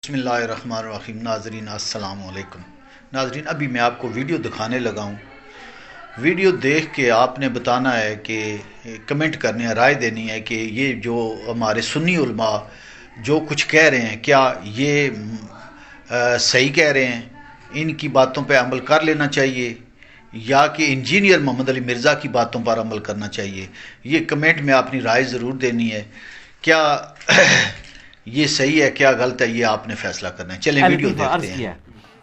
بسم اللہ الرحمن الرحیم۔ ناظرین السلام علیکم۔ ناظرین ابھی میں آپ کو ویڈیو دکھانے لگا ہوں۔ ویڈیو دیکھ کے آپ نے بتانا ہے کہ کمنٹ کرنے ہیں، رائے دینی ہے کہ یہ جو ہمارے سنی علماء جو کچھ کہہ رہے ہیں کیا یہ صحیح کہہ رہے ہیں، ان کی باتوں پہ عمل کر لینا چاہیے یا کہ انجینئر محمد علی مرزا کی باتوں پر عمل کرنا چاہیے۔ یہ کمنٹ میں اپنی رائے ضرور دینی ہے۔ کیا یہ صحیح ہے کیا غلط ہے، یہ آپ نے فیصلہ کرنا ہے۔ چلیں ویڈیو دیکھتے ہیں۔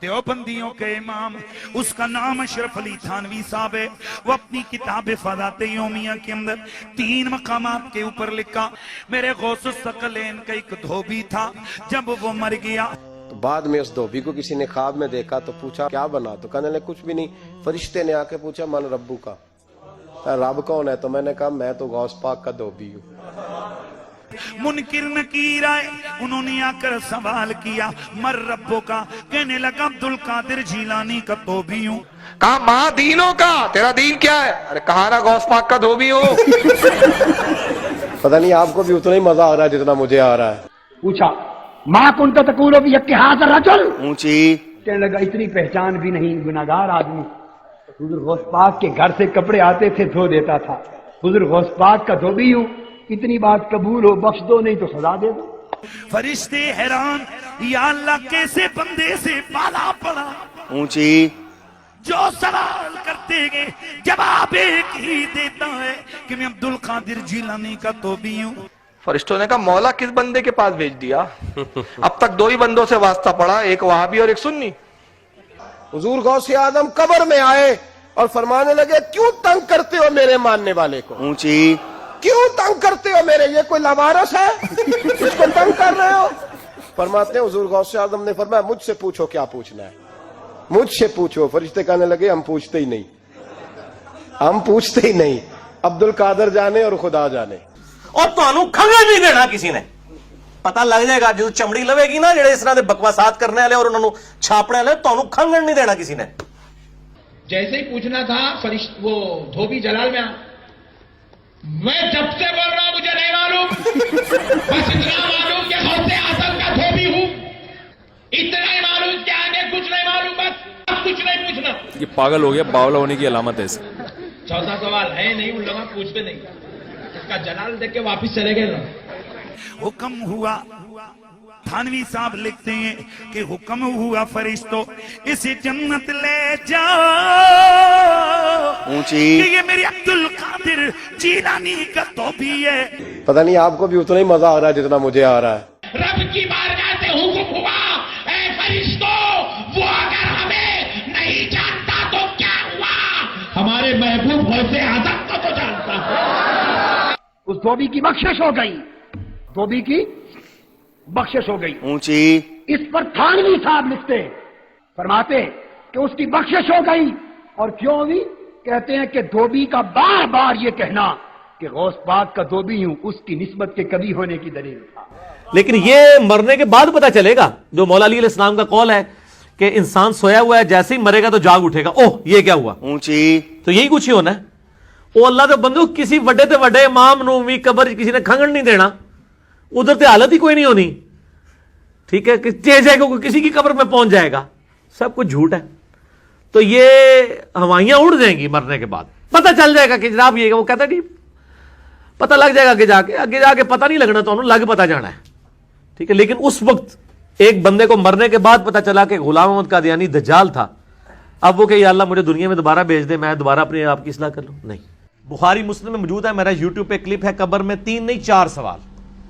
دیوبندیوں کے امام، اس کا نام اشرف علی تھانوی صاحب ہے۔ وہ اپنی کتاب فضائل یومیہ کے اندر 3 مقامات کے اوپر لکھا، میرے غوث الثقلین کا ایک دھوبی تھا، جب وہ مر گیا تو بعد میں اس دھوبی کو کسی نے خواب میں دیکھا تو پوچھا کیا بنا، تو کہنے لگے کچھ بھی نہیں۔ فرشتے نے آ کے پوچھا من ربو کا، رب کون ہے؟ تو میں نے کہا میں تو غوث پاک کا دھوبی ہوں۔ منکر نکیر آئے، انہوں نے آ کر سوال کیا مر ربو کا، کہنے لگا عبدالقادر جیلانی کا دھوبی ہوں۔ کہا ماں دینوں کا، تیرا دین کیا ہے؟ ارے کہا نا غوث پاک کا دھوبی ہوں۔ پتہ نہیں آپ کو بھی اتنا ہی مزہ آ رہا ہے جتنا مجھے آ رہا ہے۔ پوچھا ماں کنت تقول فی حق ھذا الرجل، اونچی کہنے لگا اتنی پہچان بھی نہیں، گناہگار آدمی۔ حضور غوث پاک کے گھر سے کپڑے آتے تھے، دھو دیتا تھا۔ حضور غوث پاک کا دھوبی ہوں، اتنی بات قبول ہو، بخش دو نہیں تو سزا دے دو۔ فرشتے حیران، یا اللہ کیسے بندے سے پالا پڑا، اونچی جو سوال کرتے گئے جواب ایک ہی دیتا ہے کہ میں عبدالقادر جیلانی کا دھوبی ہوں۔ فرشتوں نے کہا مولا کس بندے کے پاس بھیج دیا؟ اب تک 2 ہی بندوں سے واسطہ پڑا، ایک وہابی اور ایک سنی۔ حضور غوث اعظم قبر میں آئے اور فرمانے لگے کیوں تنگ کرتے ہو میرے ماننے والے کو؟ اونچی کیوں تنگ کرتے ہو میرے، یہ کوئی لوارث ہے اس کو تنگ کر رہے ہو؟ فرماتے ہیں حضور غوث اعظم نے فرمایا مجھ سے پوچھو کیا پوچھنا ہے، مجھ سے پوچھو۔ فرشتے کہنے لگے ہم پوچھتے ہی نہیں، ہم پوچھتے ہی نہیں، عبدالقادر جانے اور خدا جانے۔ اور تانوں کھنگا نہیں دینا کسی نے، پتہ لگ جائے گا جو چمڑی لوے گی نا جڑے اس طرح دے بکواسات کرنے والے اور انہوں نے چھاپنے والے، تانوں کھنگن نہیں دینا کسی نے۔ جیسے ہی پوچھنا تھا وہ دھوبی جلال میں جب سے بول رہا ہوں مجھے نہیں معلوم، بس اتنا معلوم کہ غوث اعظم کا دھوبی ہوں، اتنا ہی معلوم کہ آگے کچھ نہیں معلوم، بس اب کچھ نہیں پوچھنا۔ یہ پاگل ہو گیا، باولا ہونے کی علامت ہے اس۔ چوتھا سوال ہے نہیں، ان لوگ پوچھتے نہیں، اس کا جلال دیکھ کے واپس چلے گئے نا۔ حکم ہوا، تھانوی صاحب لکھتے ہیں کہ حکم ہوا فرشتوں اسے جنت لے جاؤ، اونچی کہ یہ میری عبدالقادر جیلانی کا دھوبی ہے۔ پتہ نہیں آپ کو بھی اتنا ہی مزہ آ رہا ہے جتنا مجھے آ رہا ہے۔ رب کی بارگاہ سے حکم ہوا اے فرشتوں، وہ اگر ہمیں نہیں جانتا تو کیا ہوا، ہمارے محبوب غوث اعظم کو تو جانتا ہے۔ اس دھوبی کی بخشش ہو گئی، دھوبی کی بخشش ہو گئی۔ اونچی اس پر تھانوی صاحب لکھتے فرماتے کہ اس کی بخشش ہو گئی، اور کیوں ہوئی؟ کہتے ہیں کہ دھوبی کا بار بار یہ کہنا کہ غوث پاک کا دھوبی ہوں اس کی نسبت کے کبھی ہونے کی دلیل تھا۔ لیکن یہ مرنے کے بعد پتہ چلے گا، جو مولا علی علیہ السلام کا قول ہے کہ انسان سویا ہوا ہے جیسے ہی مرے گا تو جاگ اٹھے گا، اوہ یہ کیا ہوا؟ اونچی تو یہی کچھ ہی ہونا ہے۔ وہ اللہ دے بندو کسی وڈے تے وڈے امام نو بھی قبر کسی نے کھنگن نہیں دینا، ادھر تے حالت ہی کوئی نہیں ہونی، ٹھیک ہے، جائے گا کسی کی قبر میں پہنچ جائے گا، سب کچھ جھوٹ ہے۔ تو یہ ہوائیاں اڑ جائیں گی مرنے کے بعد، پتہ چل جائے گا کہ جناب یہ وہ کہتا ہے پتہ لگ جائے گا آگے جا کے پتہ نہیں لگنا، تو انہوں لگ پتہ جانا ہے، ٹھیک ہے۔ لیکن اس وقت ایک بندے کو مرنے کے بعد پتہ چلا کہ غلام احمد قادیانی دجال تھا، اب وہ کہ یا اللہ مجھے دنیا میں دوبارہ بھیج دے، میں دوبارہ اپنے آپ کی اصلاح کر لوں، نہیں۔ بخاری مسلم میں موجود ہے، میرا یوٹیوب پہ کلپ ہے، قبر میں 3 نہیں 4 سوال،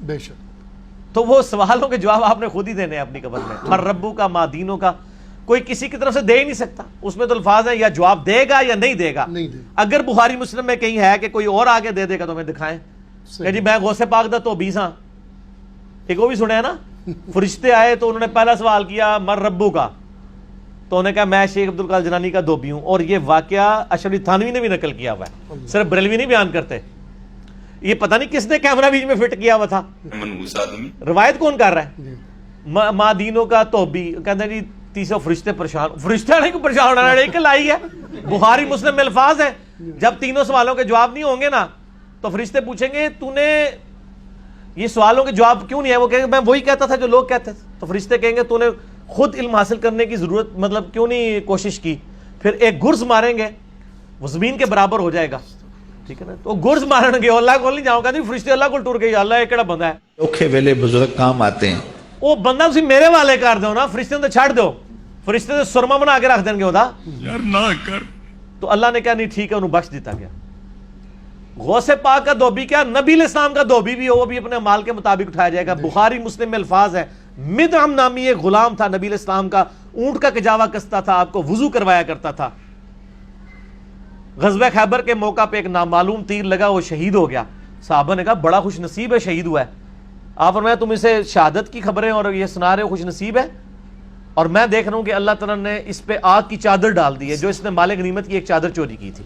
بے شک۔ تو وہ سوالوں کے جواب آپ نے خود ہی دینے ہیں اپنی قبر میں۔ مر ربو کا، ماں دینوں کا، کوئی کسی کی طرف سے دے ہی نہیں سکتا، اس میں تو الفاظ ہیں یا جواب دے گا یا نہیں دے گا۔ اگر بخاری مسلم میں کہیں ہے کہ کوئی اور آگے دے دے گا تو ہمیں دکھائیں کہ جی میں غوث پاک دا تو 20 ہاں، ایک وہ بھی سنے ہیں نا، فرشتے آئے تو انہوں نے پہلا سوال کیا مر ربو کا، تو انہوں نے کہا میں شیخ عبدالقادر جیلانی کا دھوبی ہوں، اور یہ واقعہ اشرف علی تھانوی نے بھی نقل کیا ہوا ہے، صرف بریلوی نہیں بیان کرتے۔ یہ پتہ نہیں کس نے کیمرہ بیچ میں فٹ کیا ہوا تھا، روایت کون کر رہا ہے؟ ماں دینوں کا دھوبی، کہتے ہیں جی 300 فرشتے پریشان، فرشتے نہیں کو پریشان ہونا ہے، لائی ہے۔ بخاری مسلم میں الفاظ ہیں جب تینوں سوالوں کے جواب نہیں ہوں گے نا تو فرشتے پوچھیں گے تو نے یہ سوالوں کے جواب کیوں نہیں ہے؟ وہ کہیں گے میں وہی کہتا تھا جو لوگ کہتے تھے۔ تو فرشتے کہیں گے تو نے خود علم حاصل کرنے کی ضرورت مطلب کیوں نہیں کوشش کی؟ پھر ایک گرز ماریں گے وہ زمین کے برابر ہو جائے گا، ٹھیک ہے نا؟ تو گرز مارن گے اللہ کو نہیں جاؤں گا، نہیں فرشتے اللہ کو ٹور کے اللہ یہ کیڑا بندہ ہے اوکھے ویلے بزرگ کام آتے ہیں، وہ بندہ تسی میرے والے کر دو نا، فرشتے تو چھڑ دو، فرشتے تو سرما بنا کے رکھ دیں گے ہوتا یار نہ کر. تو اللہ نے کہا نہیں ٹھیک ہے، انہوں بخش دیتا گیا. غوث پاک کا دھوبی کیا نبی علیہ السلام کا دھوبی بھی ہو وہ بھی اپنے مال کے مطابق اٹھایا جائے گا. بخاری مسلم میں الفاظ ہے مدعم نامی ایک غلام تھا نبی علیہ السلام کا، اونٹ کا کجاوا کستا تھا، آپ کو وضو کروایا کرتا تھا. غزوہ خیبر کے موقع پہ ایک نامعلوم تیر لگا، وہ شہید ہو گیا. صحابہ نے کہا بڑا خوش نصیب ہے شہید ہوا ہے. آپ فرمایا تم اسے شہادت کی خبریں اور یہ سنا رہے ہو خوش نصیب ہے، اور میں دیکھ رہا ہوں کہ اللہ تعالیٰ نے اس پہ آگ کی چادر ڈال دی ہے جو اس نے مال غنیمت کی ایک چادر چوری کی تھی.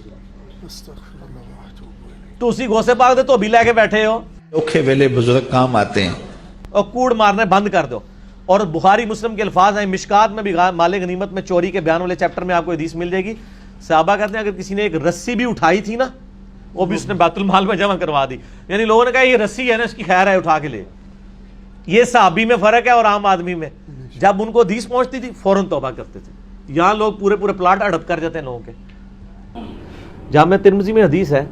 تو اسی غوث پاک دے تو بھی لے کے بیٹھے ہو، اوکھے ویلے بزرگ کام آتے ہیں، اور کوڑ مارنے بند کر دو. اور بخاری مسلم کے الفاظ ہیں، مشکات میں بھی مال غنیمت میں چوری کے بیان والے چیپٹر میں آپ کو حدیث مل جائے گی. صحابہ کہتے ہیں اگر کسی نے ایک رسی بھی اٹھائی تھی نا وہ بھی اس نے بیت المال میں جمع کروا دی. یعنی لوگوں نے کہا یہ رسی ہے نا اس کی خیر ہے اٹھا کے لے. یہ صحابی میں فرق ہے اور عام آدمی میں. جب ان کو حدیث پہنچتی تھی فوراً توبہ کرتے تھے. یہاں لوگ پورے پورے پلاٹ اڑپ کر جاتے ہیں لوگوں کے. جامع ترمذی میں حدیث ہے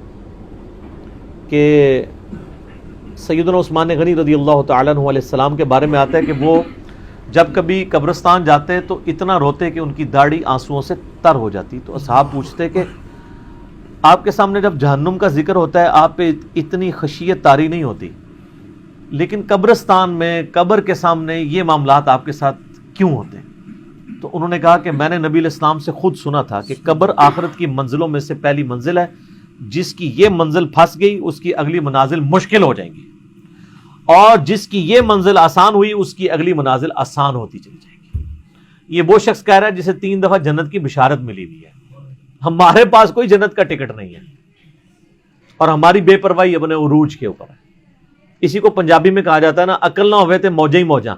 کہ سیدنا عثمان غنی رضی اللہ تعالیٰ عنہ علیہ السلام کے بارے میں آتا ہے کہ وہ جب کبھی قبرستان جاتے تو اتنا روتے کہ ان کی داڑھی آنسوؤں سے تر ہو جاتی. تو اصحاب پوچھتے کہ آپ کے سامنے جب جہنم کا ذکر ہوتا ہے آپ پہ اتنی خشیت طاری نہیں ہوتی، لیکن قبرستان میں قبر کے سامنے یہ معاملات آپ کے ساتھ کیوں ہوتے ہیں؟ تو انہوں نے کہا کہ میں نے نبی علیہ السلام سے خود سنا تھا کہ قبر آخرت کی منزلوں میں سے پہلی منزل ہے، جس کی یہ منزل پھنس گئی اس کی اگلی منازل مشکل ہو جائیں گی، اور جس کی یہ منزل آسان ہوئی اس کی اگلی منازل آسان ہوتی چلی جائے گی. یہ وہ شخص کہہ رہا ہے جسے 3 دفعہ جنت کی بشارت ملی ہوئی ہے. ہمارے پاس کوئی جنت کا ٹکٹ نہیں ہے اور ہماری بے پرواہی اپنے عروج کے اوپر ہے. اسی کو پنجابی میں کہا جاتا ہے نا، عقل نہ ہوئے تے موجیں ہی موجاں،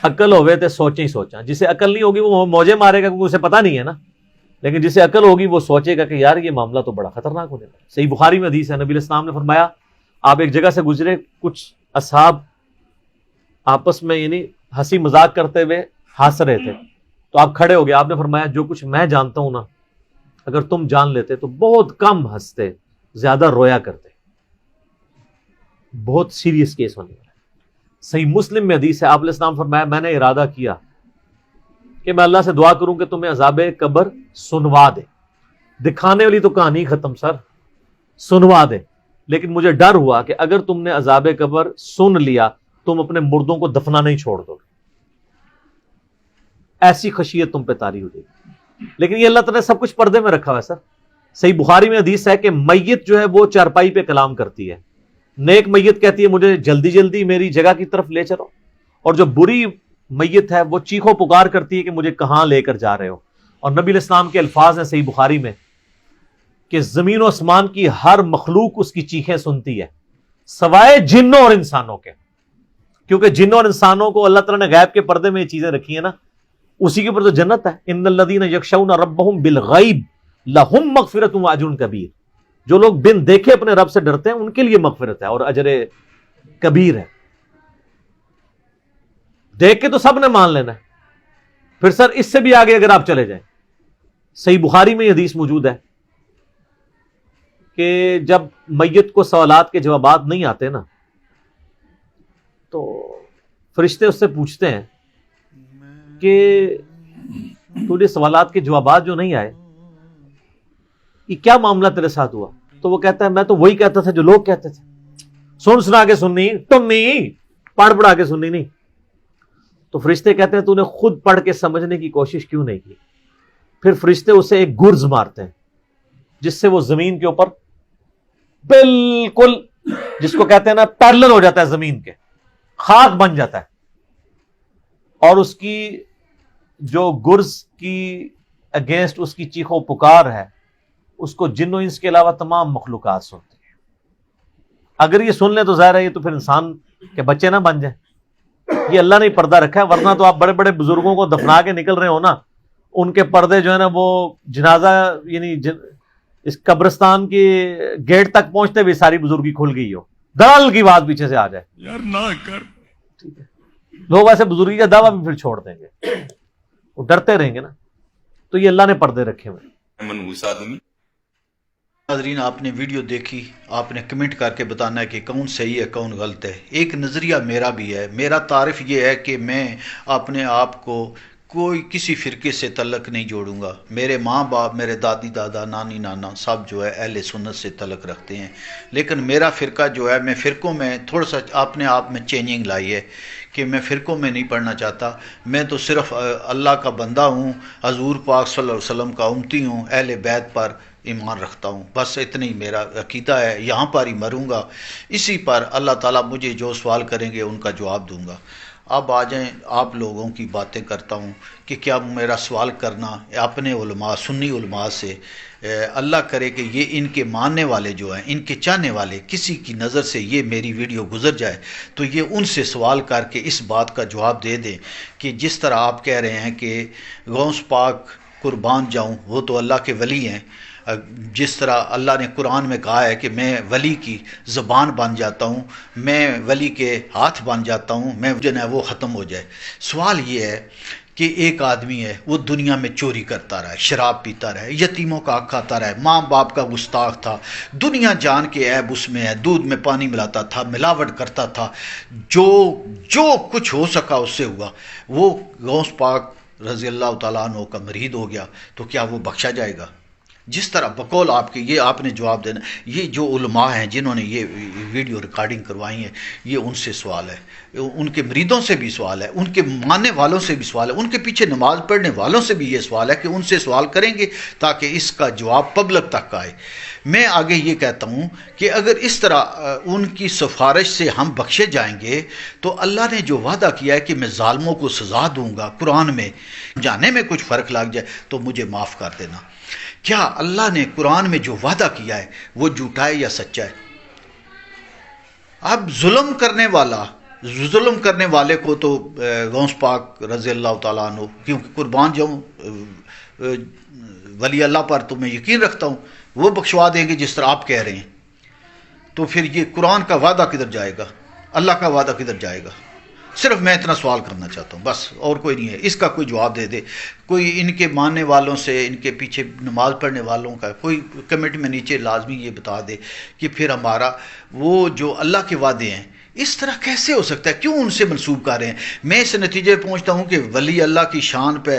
عقل ہوئے تے سوچیں ہی سوچاں. جسے عقل نہیں ہوگی وہ موجیں مارے گا کیونکہ اسے پتہ نہیں ہے نا، لیکن جسے عقل ہوگی وہ سوچے گا کہ یار یہ معاملہ تو بڑا خطرناک ہونے لگا. صحیح بخاری میں حدیث ہے، نبی علیہ السلام نے فرمایا آپ ایک جگہ سے گزرے، کچھ اصحاب آپس میں یعنی ہنسی مذاق کرتے ہوئے ہنس رہے تھے، تو آپ کھڑے ہو گئے. آپ نے فرمایا جو کچھ میں جانتا ہوں نا اگر تم جان لیتے تو بہت کم ہنستے، زیادہ رویا کرتے. بہت سیریس کیس ہونے والا ہے. صحیح مسلم میں حدیث ہے، آپ علیہ السلام فرمایا میں نے ارادہ کیا کہ میں اللہ سے دعا کروں کہ تمہیں عذاب قبر سنوا دے. دکھانے والی تو کہانی ختم سر، سنوا دے. لیکن مجھے ڈر ہوا کہ اگر تم نے عذاب قبر سن لیا تم اپنے مردوں کو دفنا نہیں چھوڑ دو گے، ایسی خشیت تم پہ طاری ہو جائے گی. لیکن یہ اللہ تعالیٰ نے سب کچھ پردے میں رکھا ہوا ہے سر. صحیح بخاری میں حدیث ہے کہ میت جو ہے وہ چارپائی پہ کلام کرتی ہے. نیک میت کہتی ہے مجھے جلدی جلدی میری جگہ کی طرف لے چلو، اور جو بری میت ہے وہ چیخو پکار کرتی ہے کہ مجھے کہاں لے کر جا رہے ہو. اور نبی علیہ السلام کے الفاظ ہیں صحیح بخاری میں کہ زمین و آسمان کی ہر مخلوق اس کی چیخیں سنتی ہے سوائے جنوں اور انسانوں کے، کیونکہ جنوں اور انسانوں کو اللہ تعالیٰ نے غیب کے پردے میں یہ چیزیں رکھی ہیں نا، اسی کے اوپر تو جنت ہے. ان الذین یخشون ربهم بالغیب لہم مغفرۃ واجر کبیر. جو لوگ بن دیکھے اپنے رب سے ڈرتے ہیں ان کے لیے مغفرت ہے اور اجر کبیر ہے. دیکھ کے تو سب نے مان لینا ہے، پھر سر اس سے بھی آگے اگر آپ چلے جائیں صحیح بخاری میں یہ حدیث موجود ہے کہ جب میت کو سوالات کے جوابات نہیں آتے نا تو فرشتے اس سے پوچھتے ہیں کہ تجھے سوالات کے جوابات جو نہیں آئے یہ کیا معاملہ تیرے ساتھ ہوا؟ تو وہ کہتا ہے میں تو وہی کہتا تھا جو لوگ کہتے تھے، سن سنا کے سننی، ٹنی پڑھ پڑھا کے سننی نہیں. تو فرشتے کہتے ہیں تو نے خود پڑھ کے سمجھنے کی کوشش کیوں نہیں کی؟ پھر فرشتے اسے ایک گرز مارتے ہیں جس سے وہ زمین کے اوپر بالکل جس کو کہتے ہیں نا پیرلل ہو جاتا ہے، زمین کے خاک بن جاتا ہے. اور اس کی جو گرز کی اگینسٹ اس کی چیخو پکار ہے اس کو جن و انس کے علاوہ تمام مخلوقات سنتی ہیں. اگر یہ سن لیں تو ظاہر ہے یہ تو پھر انسان کے بچے نہ بن جائیں. یہ اللہ نے پردہ رکھا ہے، ورنہ تو آپ بڑے بڑے بزرگوں کو دفنا کے نکل رہے ہو نا، ان کے پردے جو ہے نا وہ جنازہ یعنی اس قبرستان کی گیٹ تک پہنچتے ہوئے ساری بزرگی کھل گئی ہو، دل کی بات پیچھے سے آ جائے. یار نہ کر. ٹھیک ہے، لوگ ایسے بزرگی کا دعویٰ بھی پھر چھوڑ دیں گے، وہ ڈرتے رہیں گے نا. تو یہ اللہ نے پردے رکھے ہوئے. منحوس آدمی. ناظرین آپ نے ویڈیو دیکھی، آپ نے کمنٹ کر کے بتانا ہے کہ کون صحیح ہے کون غلط ہے. ایک نظریہ میرا بھی ہے، میرا تعارف یہ ہے کہ میں اپنے آپ کو کوئی کسی فرقے سے تعلق نہیں جوڑوں گا. میرے ماں باپ، میرے دادی دادا، نانی نانا سب جو ہے اہل سنت سے تعلق رکھتے ہیں، لیکن میرا فرقہ جو ہے، میں فرقوں میں تھوڑا سا اپنے آپ میں چینجنگ لائی ہے کہ میں فرقوں میں نہیں پڑھنا چاہتا. میں تو صرف اللہ کا بندہ ہوں، حضور پاک صلی اللہ علیہ وسلم کا امتی ہوں، اہل بیت پر ایمان رکھتا ہوں، بس اتنا ہی میرا عقیدہ ہے. یہاں پر ہی مروں گا، اسی پر اللہ تعالیٰ مجھے جو سوال کریں گے ان کا جواب دوں گا. اب آ جائیں، آپ لوگوں کی باتیں کرتا ہوں کہ کیا میرا سوال کرنا اپنے علماء، سنی علماء سے، اللہ کرے کہ یہ ان کے ماننے والے جو ہیں، ان کے چاہنے والے، کسی کی نظر سے یہ میری ویڈیو گزر جائے تو یہ ان سے سوال کر کے اس بات کا جواب دے دیں کہ جس طرح آپ کہہ رہے ہیں کہ غوث پاک قربان جاؤں، وہ تو اللہ کے ولی ہیں. جس طرح اللہ نے قرآن میں کہا ہے کہ میں ولی کی زبان بن جاتا ہوں، میں ولی کے ہاتھ بن جاتا ہوں، میں جو ہے وہ ختم ہو جائے. سوال یہ ہے کہ ایک آدمی ہے، وہ دنیا میں چوری کرتا رہا، شراب پیتا رہا، یتیموں کا حق کھاتا رہا، ماں باپ کا گستاخ تھا، دنیا جان کے عیب اس میں ہے، دودھ میں پانی ملاتا تھا، ملاوٹ کرتا تھا، جو کچھ ہو سکا اس سے ہوا. وہ غوث پاک رضی اللہ تعالیٰ عنہ کا مرید ہو گیا تو کیا وہ بخشا جائے گا؟ جس طرح بقول آپ کے، یہ آپ نے جواب دینا. یہ جو علماء ہیں جنہوں نے یہ ویڈیو ریکارڈنگ کروائی ہیں، یہ ان سے سوال ہے، ان کے مریدوں سے بھی سوال ہے، ان کے ماننے والوں سے بھی سوال ہے، ان کے پیچھے نماز پڑھنے والوں سے بھی یہ سوال ہے کہ ان سے سوال کریں گے تاکہ اس کا جواب پبلک تک آئے. میں آگے یہ کہتا ہوں کہ اگر اس طرح ان کی سفارش سے ہم بخشے جائیں گے تو اللہ نے جو وعدہ کیا ہے کہ میں ظالموں کو سزا دوں گا، قرآن میں جانے میں کچھ فرق لگ جائے تو مجھے معاف کر دینا. کیا اللہ نے قرآن میں جو وعدہ کیا ہے وہ جھوٹا ہے یا سچا ہے؟ اب ظلم کرنے والے کو تو غوث پاک رضی اللہ تعالیٰ عنہ، کیونکہ قربان جاؤں ولی اللہ پر تو میں یقین رکھتا ہوں، وہ بخشوا دیں گے جس طرح آپ کہہ رہے ہیں. تو پھر یہ قرآن کا وعدہ کدھر جائے گا، اللہ کا وعدہ کدھر جائے گا؟ صرف میں اتنا سوال کرنا چاہتا ہوں، بس اور کوئی نہیں ہے. اس کا کوئی جواب دے دے کوئی، ان کے ماننے والوں سے، ان کے پیچھے نماز پڑھنے والوں کا کوئی کمنٹ میں نیچے لازمی یہ بتا دے کہ پھر ہمارا وہ جو اللہ کے وعدے ہیں اس طرح کیسے ہو سکتا ہے، کیوں ان سے منسوب کر رہے ہیں. میں اس نتیجے پہ پہنچتا ہوں کہ ولی اللہ کی شان پہ